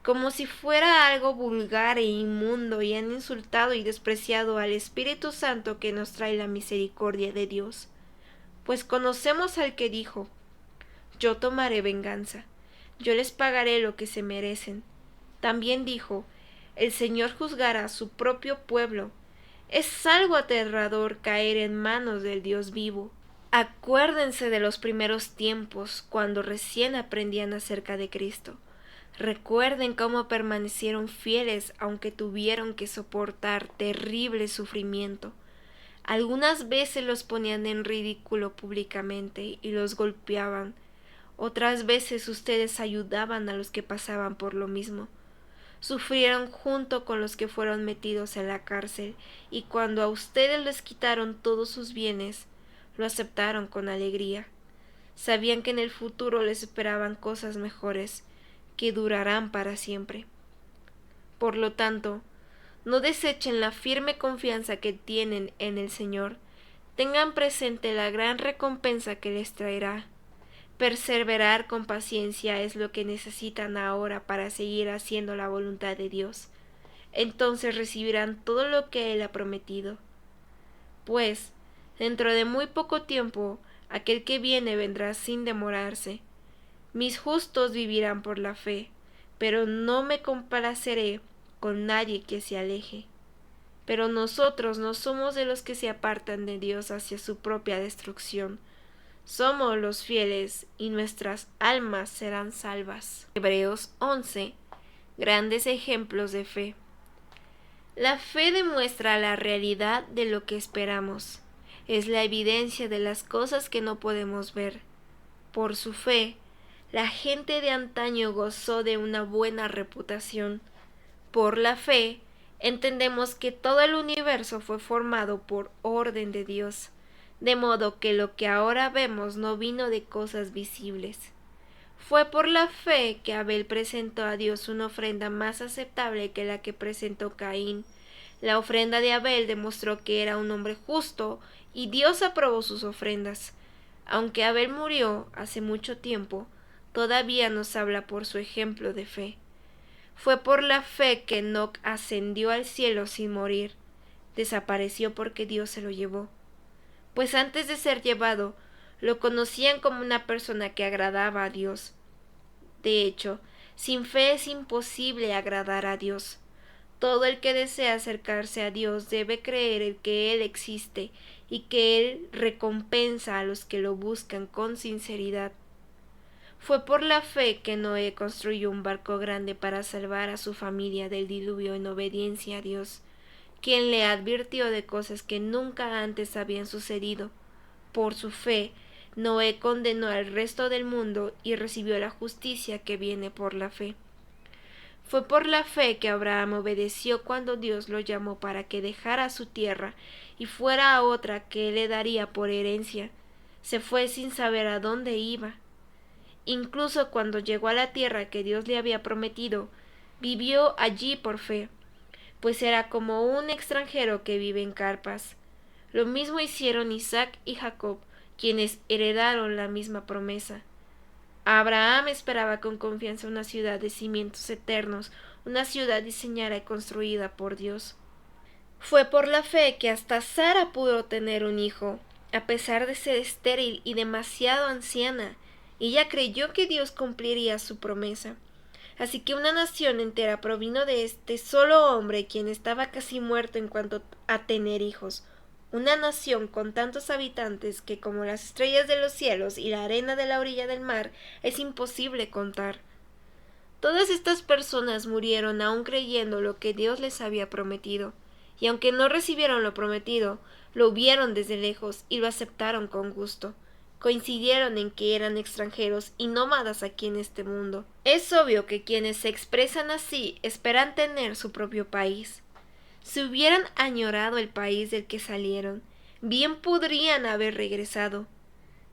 como si fuera algo vulgar e inmundo, y han insultado y despreciado al Espíritu Santo que nos trae la misericordia de Dios. Pues conocemos al que dijo: Yo tomaré venganza, yo les pagaré lo que se merecen. También dijo: El Señor juzgará a su propio pueblo. Es algo aterrador caer en manos del Dios vivo. Acuérdense de los primeros tiempos, cuando recién aprendían acerca de Cristo. Recuerden cómo permanecieron fieles aunque tuvieron que soportar terrible sufrimiento. Algunas veces los ponían en ridículo públicamente y los golpeaban. Otras veces ustedes ayudaban a los que pasaban por lo mismo. Sufrieron junto con los que fueron metidos en la cárcel, y cuando a ustedes les quitaron todos sus bienes, lo aceptaron con alegría. Sabían que en el futuro les esperaban cosas mejores, que durarán para siempre. Por lo tanto, no desechen la firme confianza que tienen en el Señor. Tengan presente la gran recompensa que les traerá. Perseverar con paciencia es lo que necesitan ahora para seguir haciendo la voluntad de Dios. Entonces recibirán todo lo que Él ha prometido. Pues, dentro de muy poco tiempo, aquel que viene vendrá sin demorarse. Mis justos vivirán por la fe, pero no me complaceré con nadie que se aleje. Pero nosotros no somos de los que se apartan de Dios hacia su propia destrucción. Somos los fieles y nuestras almas serán salvas. Hebreos 11. Grandes ejemplos de fe. La fe demuestra la realidad de lo que esperamos. Es la evidencia de las cosas que no podemos ver. Por su fe, la gente de antaño gozó de una buena reputación. Por la fe, entendemos que todo el universo fue formado por orden de Dios, de modo que lo que ahora vemos no vino de cosas visibles. Fue por la fe que Abel presentó a Dios una ofrenda más aceptable que la que presentó Caín. La ofrenda de Abel demostró que era un hombre justo y Dios aprobó sus ofrendas. Aunque Abel murió hace mucho tiempo, todavía nos habla por su ejemplo de fe. Fue por la fe que Enoc ascendió al cielo sin morir. Desapareció porque Dios se lo llevó. Pues antes de ser llevado, lo conocían como una persona que agradaba a Dios. De hecho, sin fe es imposible agradar a Dios. Todo el que desea acercarse a Dios debe creer que Él existe y que Él recompensa a los que lo buscan con sinceridad. Fue por la fe que Noé construyó un barco grande para salvar a su familia del diluvio en obediencia a Dios, quien le advirtió de cosas que nunca antes habían sucedido. Por su fe, Noé condenó al resto del mundo y recibió la justicia que viene por la fe. Fue por la fe que Abraham obedeció cuando Dios lo llamó para que dejara su tierra y fuera a otra que él le daría por herencia. Se fue sin saber a dónde iba. Incluso cuando llegó a la tierra que Dios le había prometido, vivió allí por fe, pues era como un extranjero que vive en carpas. Lo mismo hicieron Isaac y Jacob, quienes heredaron la misma promesa. Abraham esperaba con confianza una ciudad de cimientos eternos, una ciudad diseñada y construida por Dios. Fue por la fe que hasta Sara pudo tener un hijo, a pesar de ser estéril y demasiado anciana. Ella creyó que Dios cumpliría su promesa. Así que una nación entera provino de este solo hombre, quien estaba casi muerto en cuanto a tener hijos. Una nación con tantos habitantes que, como las estrellas de los cielos y la arena de la orilla del mar, es imposible contar. Todas estas personas murieron aún creyendo lo que Dios les había prometido, y aunque no recibieron lo prometido, lo vieron desde lejos y lo aceptaron con gusto. Coincidieron en que eran extranjeros y nómadas aquí en este mundo. Es obvio que quienes se expresan así esperan tener su propio país. Si hubieran añorado el país del que salieron, bien podrían haber regresado.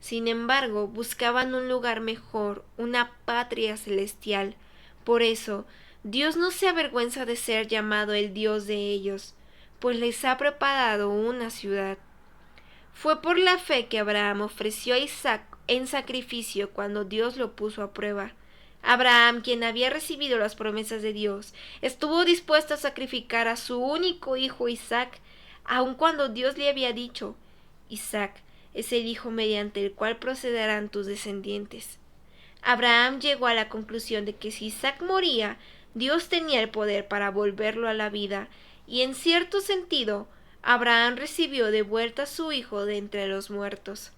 Sin embargo, buscaban un lugar mejor, una patria celestial. Por eso, Dios no se avergüenza de ser llamado el Dios de ellos, pues les ha preparado una ciudad. Fue por la fe que Abraham ofreció a Isaac en sacrificio cuando Dios lo puso a prueba. Abraham, quien había recibido las promesas de Dios, estuvo dispuesto a sacrificar a su único hijo Isaac, aun cuando Dios le había dicho: Isaac es el hijo mediante el cual procederán tus descendientes. Abraham llegó a la conclusión de que si Isaac moría, Dios tenía el poder para volverlo a la vida, y en cierto sentido, Abraham recibió de vuelta a su hijo de entre los muertos.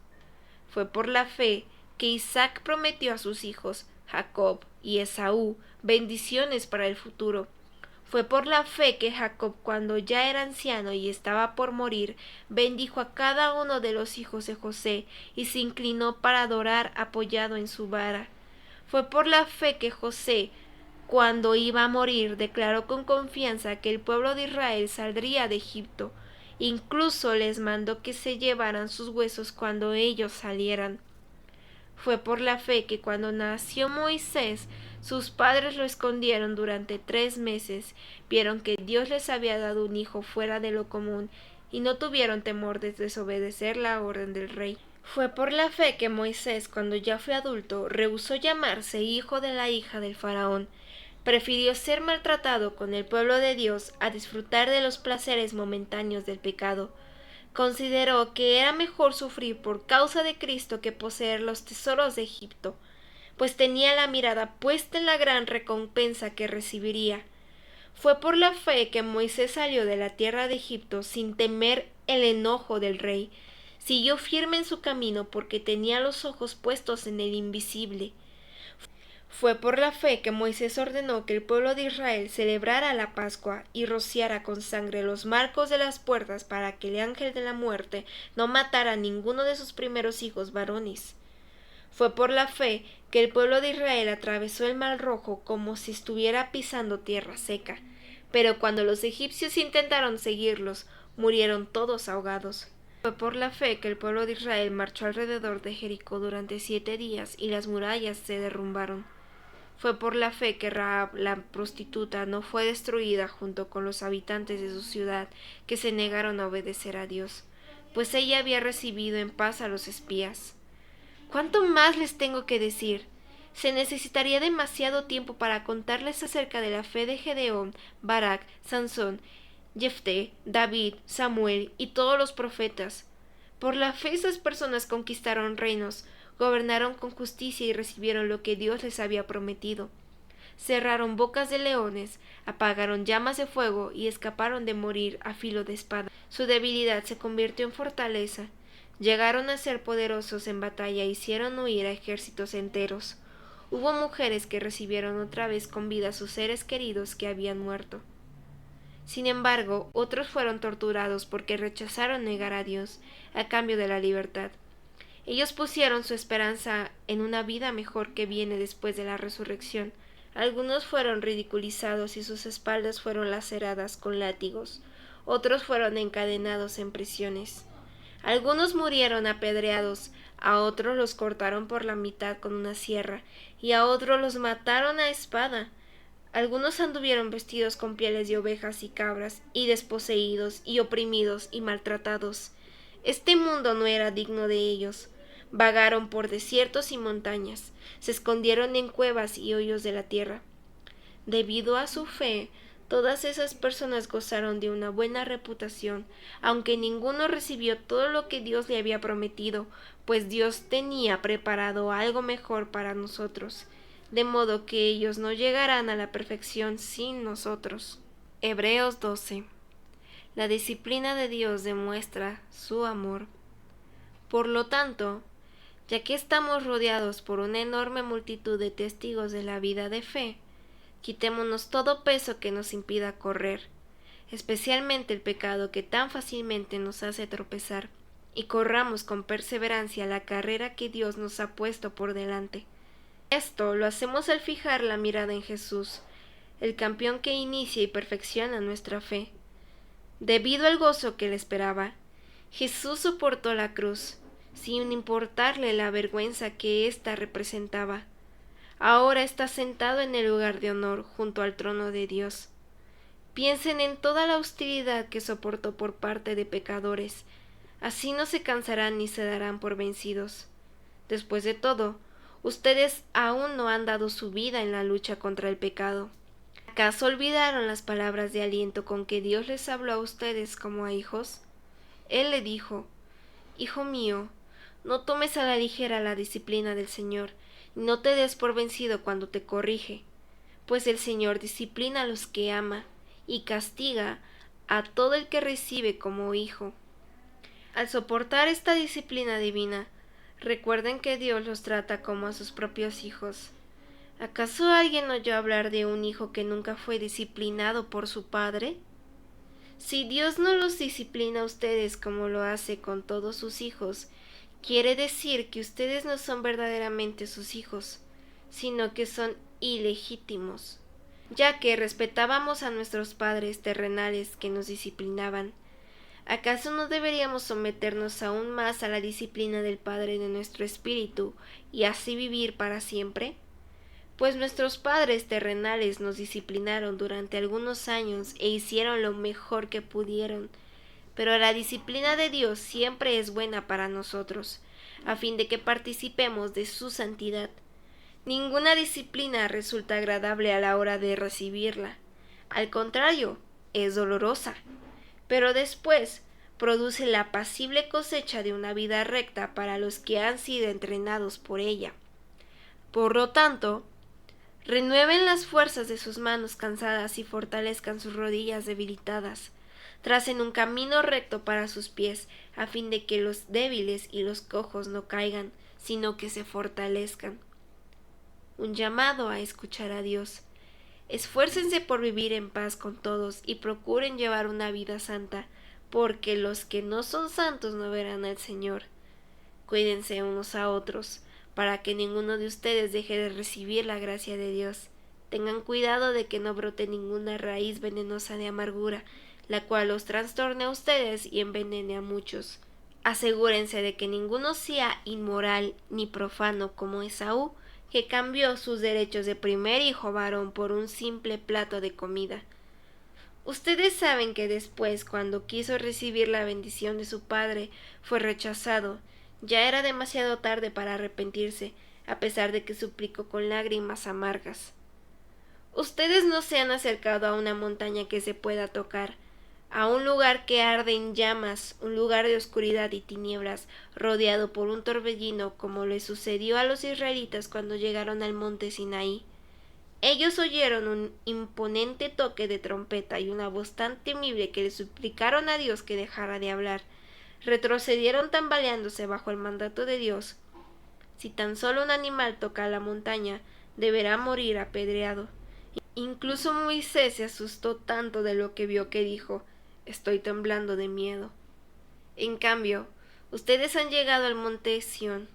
Fue por la fe que Isaac prometió a sus hijos, Jacob y Esaú, bendiciones para el futuro. Fue por la fe que Jacob, cuando ya era anciano y estaba por morir, bendijo a cada uno de los hijos de José y se inclinó para adorar apoyado en su vara. Fue por la fe que José, cuando iba a morir, declaró con confianza que el pueblo de Israel saldría de Egipto. Incluso les mandó que se llevaran sus huesos cuando ellos salieran. Fue por la fe que cuando nació Moisés, sus padres lo escondieron durante 3 meses, vieron que Dios les había dado un hijo fuera de lo común y no tuvieron temor de desobedecer la orden del rey. Fue por la fe que Moisés, cuando ya fue adulto, rehusó llamarse hijo de la hija del faraón. Prefirió ser maltratado con el pueblo de Dios a disfrutar de los placeres momentáneos del pecado. Consideró que era mejor sufrir por causa de Cristo que poseer los tesoros de Egipto, pues tenía la mirada puesta en la gran recompensa que recibiría. Fue por la fe que Moisés salió de la tierra de Egipto sin temer el enojo del rey. Siguió firme en su camino porque tenía los ojos puestos en el invisible. Fue por la fe que Moisés ordenó que el pueblo de Israel celebrara la Pascua y rociara con sangre los marcos de las puertas para que el ángel de la muerte no matara a ninguno de sus primeros hijos varones. Fue por la fe que el pueblo de Israel atravesó el Mar Rojo como si estuviera pisando tierra seca. Pero cuando los egipcios intentaron seguirlos, murieron todos ahogados. Fue por la fe que el pueblo de Israel marchó alrededor de Jericó durante 7 días y las murallas se derrumbaron. Fue por la fe que Rahab, la prostituta, no fue destruida junto con los habitantes de su ciudad que se negaron a obedecer a Dios, pues ella había recibido en paz a los espías. ¿Cuánto más les tengo que decir? Se necesitaría demasiado tiempo para contarles acerca de la fe de Gedeón, Barak, Sansón, Jefté, David, Samuel y todos los profetas. Por la fe esas personas conquistaron reinos, gobernaron con justicia y recibieron lo que Dios les había prometido. Cerraron bocas de leones, apagaron llamas de fuego y escaparon de morir a filo de espada. Su debilidad se convirtió en fortaleza. Llegaron a ser poderosos en batalla e hicieron huir a ejércitos enteros. Hubo mujeres que recibieron otra vez con vida a sus seres queridos que habían muerto. Sin embargo, otros fueron torturados porque rechazaron negar a Dios a cambio de la libertad. Ellos pusieron su esperanza en una vida mejor que viene después de la resurrección. Algunos fueron ridiculizados y sus espaldas fueron laceradas con látigos. Otros fueron encadenados en prisiones. Algunos murieron apedreados, a otros los cortaron por la mitad con una sierra, y a otros los mataron a espada. Algunos anduvieron vestidos con pieles de ovejas y cabras, y desposeídos, y oprimidos, y maltratados. Este mundo no era digno de ellos. Vagaron por desiertos y montañas, se escondieron en cuevas y hoyos de la tierra. Debido a su fe, todas esas personas gozaron de una buena reputación, aunque ninguno recibió todo lo que Dios le había prometido, pues Dios tenía preparado algo mejor para nosotros, de modo que ellos no llegarán a la perfección sin nosotros. Hebreos 12. La disciplina de Dios demuestra su amor. Por lo tanto, ya que estamos rodeados por una enorme multitud de testigos de la vida de fe, quitémonos todo peso que nos impida correr, especialmente el pecado que tan fácilmente nos hace tropezar, y corramos con perseverancia la carrera que Dios nos ha puesto por delante. Esto lo hacemos al fijar la mirada en Jesús, el campeón que inicia y perfecciona nuestra fe. Debido al gozo que le esperaba, Jesús soportó la cruz, sin importarle la vergüenza que ésta representaba. Ahora está sentado en el lugar de honor junto al trono de Dios. Piensen en toda la hostilidad que soportó por parte de pecadores. Así no se cansarán ni se darán por vencidos. Después de todo, ustedes aún no han dado su vida en la lucha contra el pecado. ¿Acaso olvidaron las palabras de aliento con que Dios les habló a ustedes como a hijos? Él le dijo: Hijo mío, no tomes a la ligera la disciplina del Señor, y no te des por vencido cuando te corrige, pues el Señor disciplina a los que ama, y castiga a todo el que recibe como hijo. Al soportar esta disciplina divina, recuerden que Dios los trata como a sus propios hijos. ¿Acaso alguien oyó hablar de un hijo que nunca fue disciplinado por su padre? Si Dios no los disciplina a ustedes como lo hace con todos sus hijos, quiere decir que ustedes no son verdaderamente sus hijos, sino que son ilegítimos, ya que respetábamos a nuestros padres terrenales que nos disciplinaban. ¿Acaso no deberíamos someternos aún más a la disciplina del Padre de nuestro espíritu y así vivir para siempre? Pues nuestros padres terrenales nos disciplinaron durante algunos años e hicieron lo mejor que pudieron, pero la disciplina de Dios siempre es buena para nosotros, a fin de que participemos de su santidad. Ninguna disciplina resulta agradable a la hora de recibirla. Al contrario, es dolorosa, pero después produce la apacible cosecha de una vida recta para los que han sido entrenados por ella. Por lo tanto, renueven las fuerzas de sus manos cansadas y fortalezcan sus rodillas debilitadas. Tracen un camino recto para sus pies, a fin de que los débiles y los cojos no caigan, sino que se fortalezcan. Un llamado a escuchar a Dios. Esfuércense por vivir en paz con todos y procuren llevar una vida santa, porque los que no son santos no verán al Señor. Cuídense unos a otros, para que ninguno de ustedes deje de recibir la gracia de Dios. Tengan cuidado de que no brote ninguna raíz venenosa de amargura, la cual los trastorne a ustedes y envenene a muchos. Asegúrense de que ninguno sea inmoral ni profano como Esaú, que cambió sus derechos de primer hijo varón por un simple plato de comida. Ustedes saben que después, cuando quiso recibir la bendición de su padre, fue rechazado. Ya era demasiado tarde para arrepentirse, a pesar de que suplicó con lágrimas amargas. Ustedes no se han acercado a una montaña que se pueda tocar, a un lugar que arde en llamas, un lugar de oscuridad y tinieblas, rodeado por un torbellino, como le sucedió a los israelitas cuando llegaron al monte Sinaí. Ellos oyeron un imponente toque de trompeta y una voz tan temible que le suplicaron a Dios que dejara de hablar. Retrocedieron tambaleándose bajo el mandato de Dios. Si tan solo un animal toca la montaña, deberá morir apedreado. Incluso Moisés se asustó tanto de lo que vio que dijo: «Estoy temblando de miedo». En cambio, ustedes han llegado al monte Sión.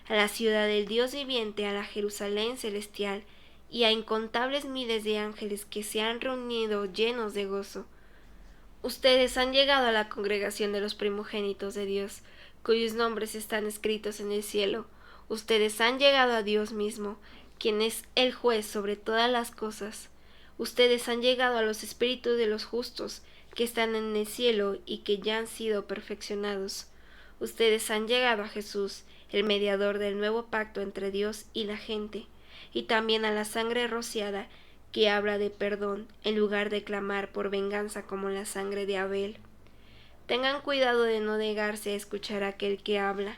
A la ciudad del Dios viviente, a la Jerusalén celestial, y a incontables miles de ángeles que se han reunido llenos de gozo. Ustedes han llegado a la congregación de los primogénitos de Dios, cuyos nombres están escritos en el cielo. Ustedes han llegado a Dios mismo, quien es el juez sobre todas las cosas. Ustedes han llegado a los espíritus de los justos, que están en el cielo y que ya han sido perfeccionados. Ustedes han llegado a Jesús, el mediador del nuevo pacto entre Dios y la gente, y también a la sangre rociada, que habla de perdón, en lugar de clamar por venganza como la sangre de Abel. Tengan cuidado de no negarse a escuchar a aquel que habla,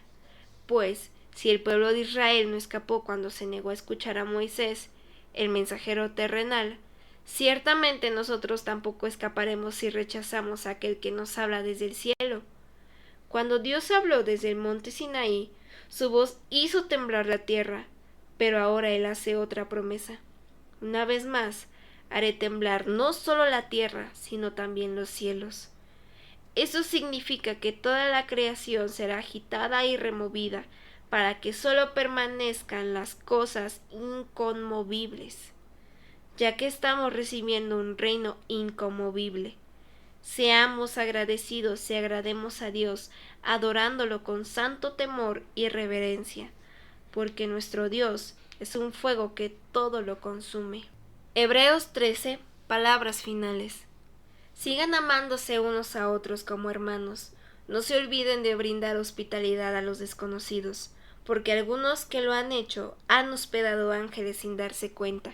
pues si el pueblo de Israel no escapó cuando se negó a escuchar a Moisés, el mensajero terrenal, ciertamente nosotros tampoco escaparemos si rechazamos a aquel que nos habla desde el cielo. Cuando Dios habló desde el monte Sinaí, su voz hizo temblar la tierra, pero ahora Él hace otra promesa. Una vez más, haré temblar no solo la tierra, sino también los cielos. Eso significa que toda la creación será agitada y removida, para que solo permanezcan las cosas inconmovibles, ya que estamos recibiendo un reino inconmovible. Seamos agradecidos y agrademos a Dios, adorándolo con santo temor y reverencia, porque nuestro Dios es un fuego que todo lo consume. Hebreos 13, palabras finales. Sigan amándose unos a otros como hermanos. No se olviden de brindar hospitalidad a los desconocidos, porque algunos que lo han hecho han hospedado ángeles sin darse cuenta.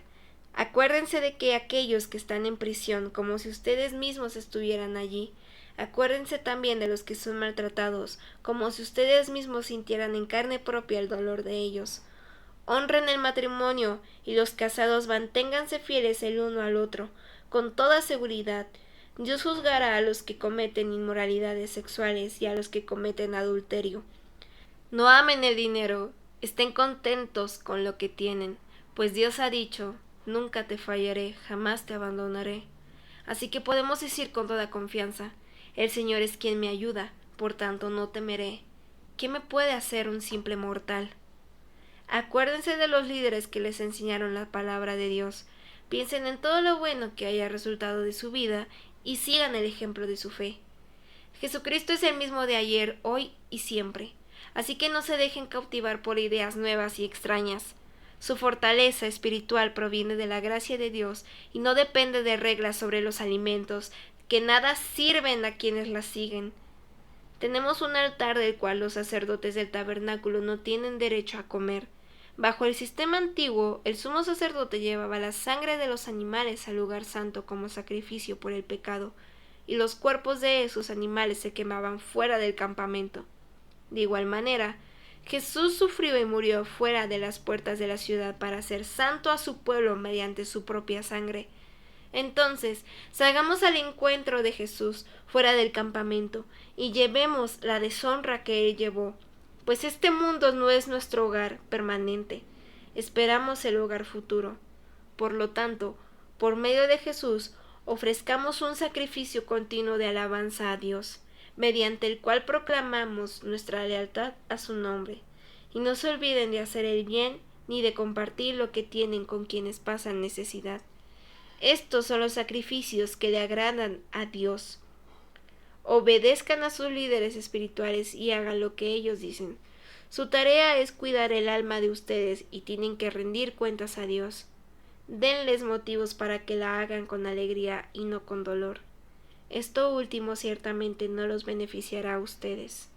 Acuérdense de que aquellos que están en prisión, como si ustedes mismos estuvieran allí. Acuérdense también de los que son maltratados, como si ustedes mismos sintieran en carne propia el dolor de ellos. Honren el matrimonio, y los casados manténganse fieles el uno al otro. Con toda seguridad, Dios juzgará a los que cometen inmoralidades sexuales y a los que cometen adulterio. No amen el dinero, estén contentos con lo que tienen, pues Dios ha dicho: «Nunca te fallaré, jamás te abandonaré». Así que podemos decir con toda confianza: «El Señor es quien me ayuda, por tanto no temeré. ¿Qué me puede hacer un simple mortal?». Acuérdense de los líderes que les enseñaron la palabra de Dios. Piensen en todo lo bueno que haya resultado de su vida y sigan el ejemplo de su fe. Jesucristo es el mismo de ayer, hoy y siempre. Así que no se dejen cautivar por ideas nuevas y extrañas. Su fortaleza espiritual proviene de la gracia de Dios y no depende de reglas sobre los alimentos, que nada sirven a quienes las siguen. Tenemos un altar del cual los sacerdotes del tabernáculo no tienen derecho a comer. Bajo el sistema antiguo, el sumo sacerdote llevaba la sangre de los animales al lugar santo como sacrificio por el pecado, y los cuerpos de esos animales se quemaban fuera del campamento. De igual manera, Jesús sufrió y murió fuera de las puertas de la ciudad para hacer santo a su pueblo mediante su propia sangre. Entonces, salgamos al encuentro de Jesús fuera del campamento y llevemos la deshonra que Él llevó, pues este mundo no es nuestro hogar permanente, esperamos el hogar futuro. Por lo tanto, por medio de Jesús, ofrezcamos un sacrificio continuo de alabanza a Dios, mediante el cual proclamamos nuestra lealtad a su nombre. Y no se olviden de hacer el bien ni de compartir lo que tienen con quienes pasan necesidad. Estos son los sacrificios que le agradan a Dios. Obedezcan a sus líderes espirituales y hagan lo que ellos dicen. Su tarea es cuidar el alma de ustedes y tienen que rendir cuentas a Dios. Denles motivos para que la hagan con alegría y no con dolor. Esto último ciertamente no los beneficiará a ustedes.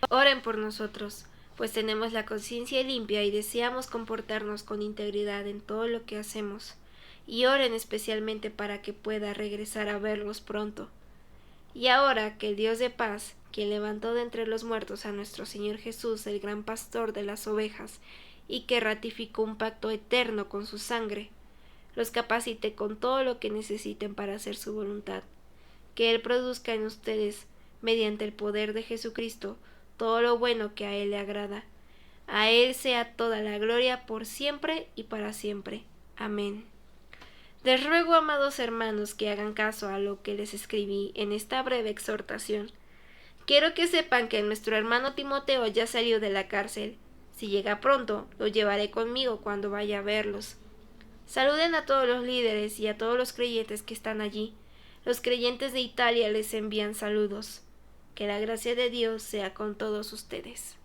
Oren por nosotros, pues tenemos la conciencia limpia y deseamos comportarnos con integridad en todo lo que hacemos. Y oren especialmente para que pueda regresar a verlos pronto. Y ahora que el Dios de paz, quien levantó de entre los muertos a nuestro Señor Jesús, el gran pastor de las ovejas, y que ratificó un pacto eterno con su sangre, los capacite con todo lo que necesiten para hacer su voluntad. Que Él produzca en ustedes, mediante el poder de Jesucristo, todo lo bueno que a Él le agrada. A Él sea toda la gloria por siempre y para siempre. Amén. Les ruego, amados hermanos, que hagan caso a lo que les escribí en esta breve exhortación. Quiero que sepan que nuestro hermano Timoteo ya salió de la cárcel. Si llega pronto, lo llevaré conmigo cuando vaya a verlos. Saluden a todos los líderes y a todos los creyentes que están allí. Los creyentes de Italia les envían saludos. Que la gracia de Dios sea con todos ustedes.